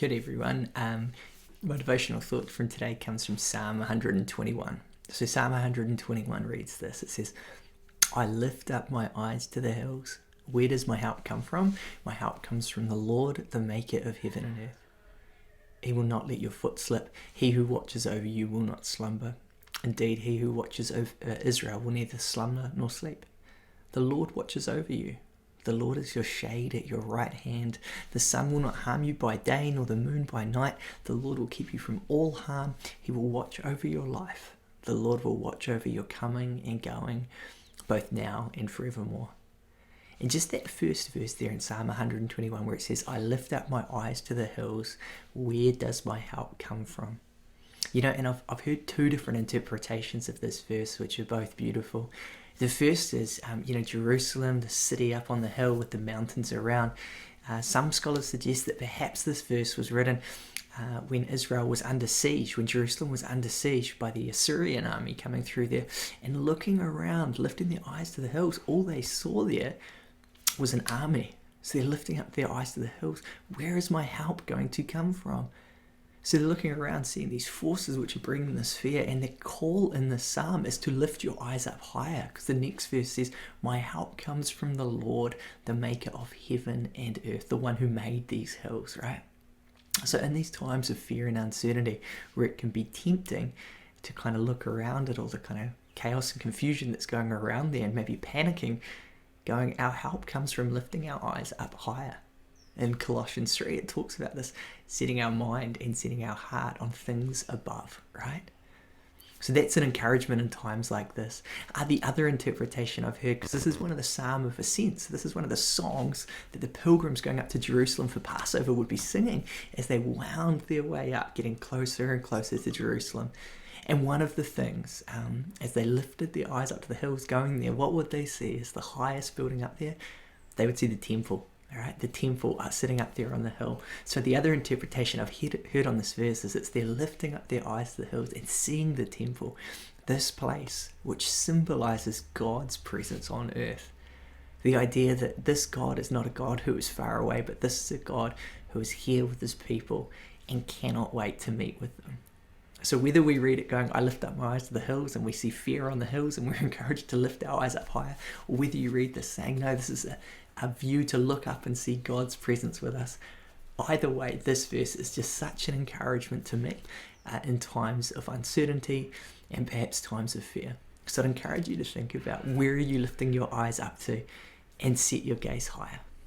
Good everyone. My devotional thought from today comes from Psalm 121. So Psalm 121 reads this. It says, I lift up my eyes to the hills. Where does my help come from? My help comes from the Lord, the maker of heaven and earth. He will not let your foot slip. He who watches over you will not slumber. Indeed, he who watches over Israel will neither slumber nor sleep. The Lord watches over you. The Lord is your shade at your right hand. The sun will not harm you by day, nor the moon by night. The Lord will keep you from all harm. He will watch over your life. The Lord will watch over your coming and going, both now and forevermore. And just that first verse there in Psalm 121 where it says, I lift up my eyes to the hills. Where does my help come from? You know, and I've heard two different interpretations of this verse, which are both beautiful. The first is, Jerusalem, the city up on the hill with the mountains around. Some scholars suggest that perhaps this verse was written when Israel was under siege, when Jerusalem was under siege by the Assyrian army coming through there. And looking around, lifting their eyes to the hills, all they saw there was an army. So they're lifting up their eyes to the hills. Where is my help going to come from? So they're looking around, seeing these forces which are bringing this fear, and the call in the psalm is to lift your eyes up higher, because the next verse says, my help comes from the Lord, the maker of heaven and earth, the one who made these hills, right? So in these times of fear and uncertainty, where it can be tempting to kind of look around at all the kind of chaos and confusion that's going around there, and maybe panicking, going, our help comes from lifting our eyes up higher. In Colossians 3, it talks about this, setting our mind and setting our heart on things above, right? So that's an encouragement in times like this. The other interpretation I've heard, because this is one of the Psalm of Ascents, this is one of the songs that the pilgrims going up to Jerusalem for Passover would be singing as they wound their way up, getting closer and closer to Jerusalem. And one of the things, as they lifted their eyes up to the hills going there, what would they see as the highest building up there? They would see the temple. All right, the temple sitting up there on the hill. So the other interpretation I've heard on this verse is it's they're lifting up their eyes to the hills and seeing the temple, this place which symbolizes God's presence on earth. The idea that this God is not a God who is far away, but this is a God who is here with his people and cannot wait to meet with them. So whether we read it going, I lift up my eyes to the hills, and we see fear on the hills and we're encouraged to lift our eyes up higher, or whether you read this saying, no, this is a view to look up and see God's presence with us. Either way, this verse is just such an encouragement to me in times of uncertainty and perhaps times of fear. So I'd encourage you to think about, where are you lifting your eyes up to, and set your gaze higher.